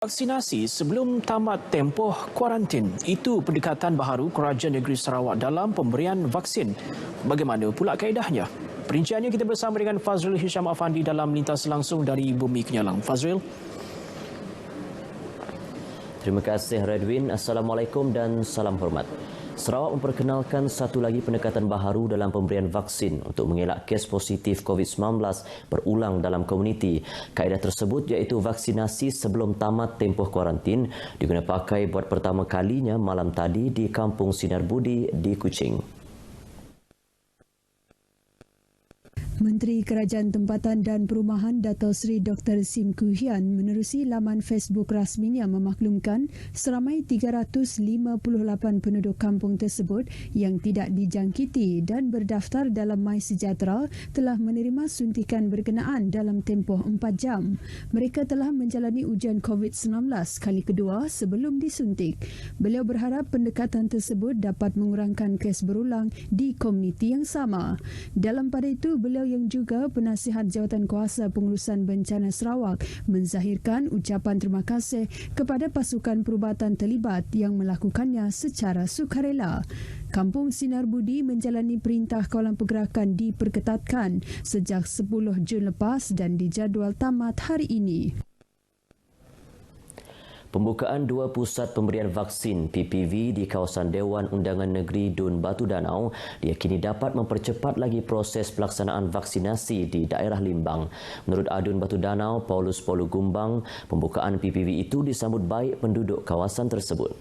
Vaksinasi sebelum tamat tempoh kuarantin. Itu pendekatan baharu Kerajaan Negeri Sarawak dalam pemberian vaksin. Bagaimana pula kaedahnya? Perinciannya kita bersama dengan Fazril Hisham Afandi dalam lintas langsung dari Bumi Kenyalang. Fazril. Terima kasih Redwin. Assalamualaikum dan salam hormat. Sarawak memperkenalkan satu lagi pendekatan baharu dalam pemberian vaksin untuk mengelak kes positif COVID-19 berulang dalam komuniti. Kaedah tersebut iaitu vaksinasi sebelum tamat tempoh kuarantin diguna pakai buat pertama kalinya malam tadi di Kampung Sinar Budi di Kuching. Menteri Kerajaan Tempatan dan Perumahan Dato' Seri Dr. Sim Koo Hian menerusi laman Facebook rasminya memaklumkan seramai 358 penduduk kampung tersebut yang tidak dijangkiti dan berdaftar dalam MySejahtera telah menerima suntikan berkenaan dalam tempoh 4 jam. Mereka telah menjalani ujian COVID-19 kali kedua sebelum disuntik. Beliau berharap pendekatan tersebut dapat mengurangkan kes berulang di komuniti yang sama. Dalam pada itu, beliau yang juga penasihat Jawatan Kuasa Pengurusan Bencana Sarawak menzahirkan ucapan terima kasih kepada pasukan perubatan terlibat yang melakukannya secara sukarela. Kampung Sinar Budi menjalani perintah kawalan pergerakan diperketatkan sejak 10 Jun lepas dan dijadual tamat hari ini. Pembukaan dua pusat pemberian vaksin PPV di kawasan Dewan Undangan Negeri Dun Batu Danau diyakini dapat mempercepat lagi proses pelaksanaan vaksinasi di daerah Limbang. Menurut Adun Batu Danau, Paulus Polu Gumbang, pembukaan PPV itu disambut baik penduduk kawasan tersebut.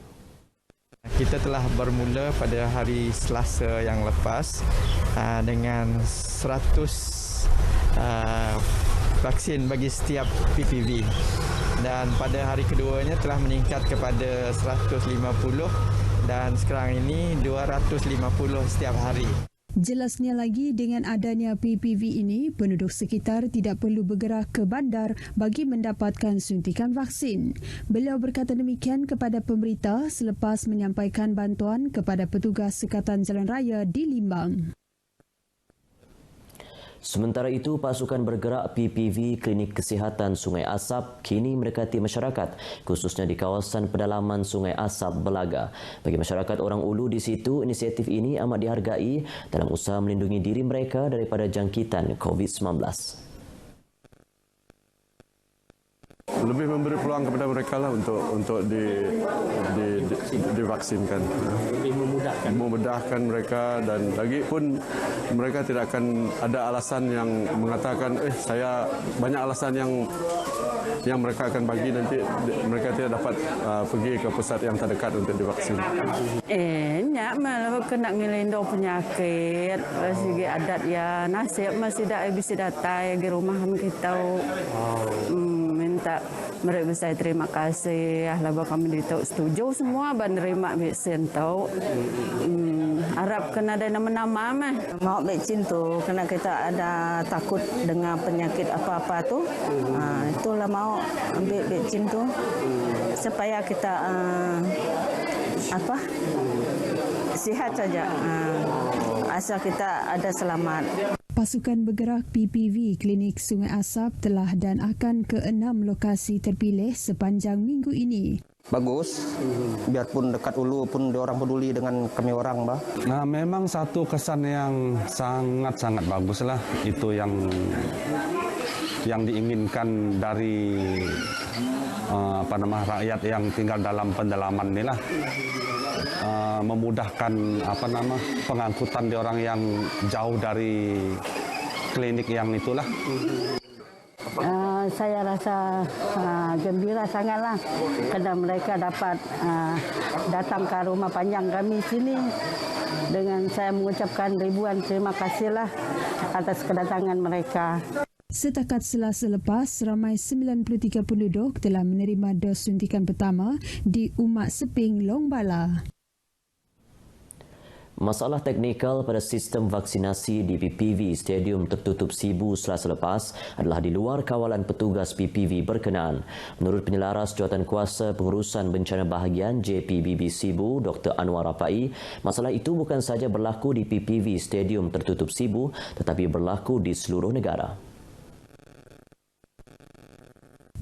Kita telah bermula pada hari Selasa yang lepas dengan 100 vaksin bagi setiap PPV. Dan pada hari keduanya telah meningkat kepada 150 dan sekarang ini 250 setiap hari. Jelasnya lagi, dengan adanya PPV ini, penduduk sekitar tidak perlu bergerak ke bandar bagi mendapatkan suntikan vaksin. Beliau berkata demikian kepada pemberita selepas menyampaikan bantuan kepada petugas Sekatan Jalan Raya di Limbang. Sementara itu, pasukan bergerak PPV Klinik Kesihatan Sungai Asap kini mendekati masyarakat, khususnya di kawasan pedalaman Sungai Asap Belaga. Bagi masyarakat orang Ulu di situ, inisiatif ini amat dihargai dalam usaha melindungi diri mereka daripada jangkitan COVID-19. Lebih memberi peluang kepada mereka lah untuk divaksinkan. Lebih memudahkan mereka, dan lagi pun mereka tidak akan ada alasan yang mengatakan saya banyak alasan yang mereka akan bagi nanti mereka tidak dapat pergi ke pusat yang terdekat untuk divaksin. Nyak malah kena ngelindung penyakit, segi adat ya nasib masih dah bisa datang di rumah kita. Minta mereka saya terima kasih lah kami ditahu setuju semua menerima vaksin tahu. Harap kena ada nama-nama mah. Mau vaksin tu kena kita ada takut dengan penyakit apa-apa tu. Itulah mau ambil vaksin tu supaya kita sihat saja. Asal kita ada selamat. Pasukan bergerak PPV Klinik Sungai Asap telah dan akan ke 6 lokasi terpilih sepanjang minggu ini. Bagus, biarpun dekat Ulu pun orang peduli dengan kami orang, bah. Nah, memang satu kesan yang sangat-sangat bagus lah. Itu yang diinginkan dari rakyat yang tinggal dalam pendalaman inilah. Memudahkan pengangkutan di orang yang jauh dari klinik yang itulah. Saya rasa gembira sangatlah kerana mereka dapat datang ke rumah panjang kami sini. Dengan saya mengucapkan ribuan terima kasihlah atas kedatangan mereka. Setakat Selasa lepas, ramai 93 penduduk telah menerima dos suntikan pertama di Umat Seping, Long Bala. Masalah teknikal pada sistem vaksinasi di PPV Stadium Tertutup Sibu Selasa lepas adalah di luar kawalan petugas PPV berkenaan. Menurut penyelaras Jawatan Kuasa Pengurusan Bencana Bahagian JPBB Sibu, Dr. Anwar Rafai, masalah itu bukan sahaja berlaku di PPV Stadium Tertutup Sibu tetapi berlaku di seluruh negara.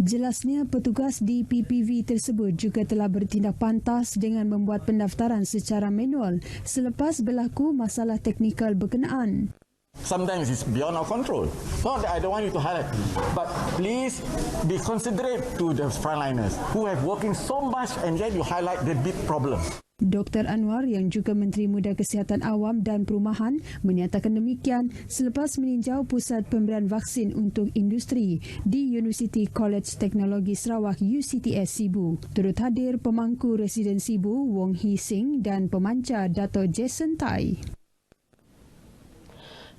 Jelasnya, petugas di PPV tersebut juga telah bertindak pantas dengan membuat pendaftaran secara manual selepas berlaku masalah teknikal berkenaan. Sometimes it's beyond our control. Not that I don't want you to highlight, but please be considerate to the frontliners who have working so much and yet you highlight the big problem. Dr. Anwar yang juga Menteri Muda Kesihatan Awam dan Perumahan menyatakan demikian selepas meninjau pusat pemberian vaksin untuk industri di University College Teknologi Sarawak UCTS Sibu. Turut hadir pemangku Residen Sibu Wong Hee Sing dan pemancar Dato' Jason Tai.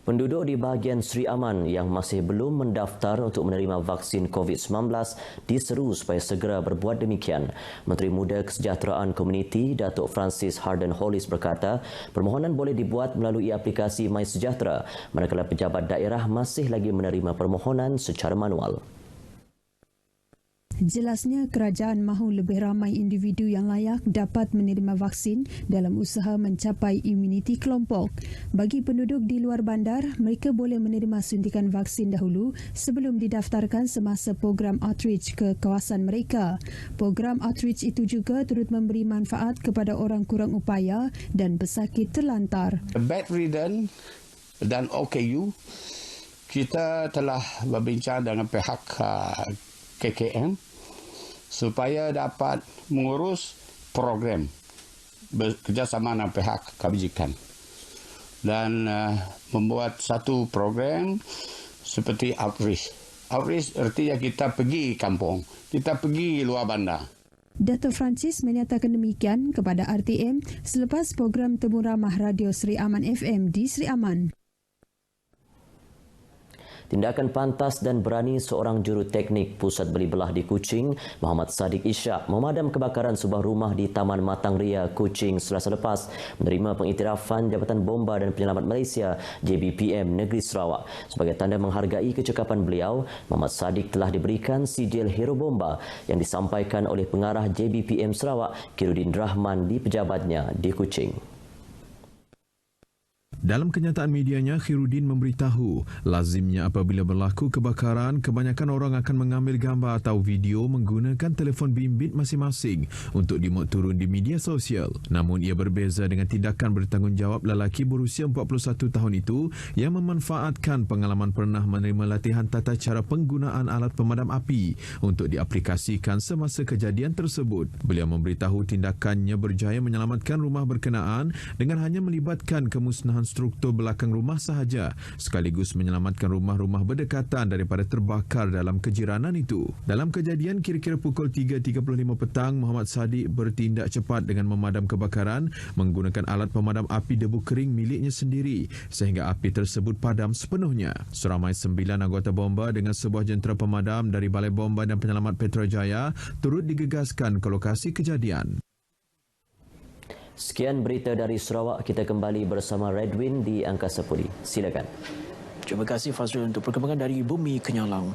Penduduk di bahagian Sri Aman yang masih belum mendaftar untuk menerima vaksin COVID-19 diseru supaya segera berbuat demikian. Menteri Muda Kesejahteraan Komuniti Datuk Francis Harden Hollis berkata, permohonan boleh dibuat melalui aplikasi MySejahtera manakala pejabat daerah masih lagi menerima permohonan secara manual. Jelasnya, kerajaan mahu lebih ramai individu yang layak dapat menerima vaksin dalam usaha mencapai imuniti kelompok. Bagi penduduk di luar bandar, mereka boleh menerima suntikan vaksin dahulu sebelum didaftarkan semasa program outreach ke kawasan mereka. Program outreach itu juga turut memberi manfaat kepada orang kurang upaya dan pesakit terlantar. Bedridden dan OKU, kita telah berbincang dengan pihak KKM supaya dapat mengurus program bekerjasama dengan pihak kebajikan dan membuat satu program seperti outreach. Outreach artinya kita pergi kampung, kita pergi luar bandar. Dato' Francis menyatakan demikian kepada RTM selepas program Temu Ramah Radio Sri Aman FM di Sri Aman. Tindakan pantas dan berani seorang juruteknik Pusat Beli Belah di Kuching, Muhammad Sadiq Ishak, memadam kebakaran sebuah rumah di Taman Matang Ria, Kuching Selasa lepas menerima pengiktirafan Jabatan Bomba dan Penyelamat Malaysia JBPM Negeri Sarawak. Sebagai tanda menghargai kecekapan beliau, Muhammad Sadiq telah diberikan sijil Hero Bomba yang disampaikan oleh pengarah JBPM Sarawak, Khairuddin Rahman di pejabatnya di Kuching. Dalam kenyataan medianya, Khairuddin memberitahu lazimnya apabila berlaku kebakaran, kebanyakan orang akan mengambil gambar atau video menggunakan telefon bimbit masing-masing untuk dimuat turun di media sosial. Namun ia berbeza dengan tindakan bertanggungjawab lelaki berusia 41 tahun itu yang memanfaatkan pengalaman pernah menerima latihan tata cara penggunaan alat pemadam api untuk diaplikasikan semasa kejadian tersebut. Beliau memberitahu tindakannya berjaya menyelamatkan rumah berkenaan dengan hanya melibatkan kemusnahan struktur belakang rumah sahaja, sekaligus menyelamatkan rumah-rumah berdekatan daripada terbakar dalam kejiranan itu. Dalam kejadian kira-kira pukul 3.35 petang, Muhammad Sadiq bertindak cepat dengan memadam kebakaran menggunakan alat pemadam api debu kering miliknya sendiri sehingga api tersebut padam sepenuhnya. Seramai 9 anggota bomba dengan sebuah jentera pemadam dari Balai Bomba dan Penyelamat Petrojaya turut digegaskan ke lokasi kejadian. Sekian berita dari Sarawak. Kita kembali bersama Redwin di Angkasa Puri. Silakan. Terima kasih Fazrul untuk perkembangan dari Bumi Kenyalang.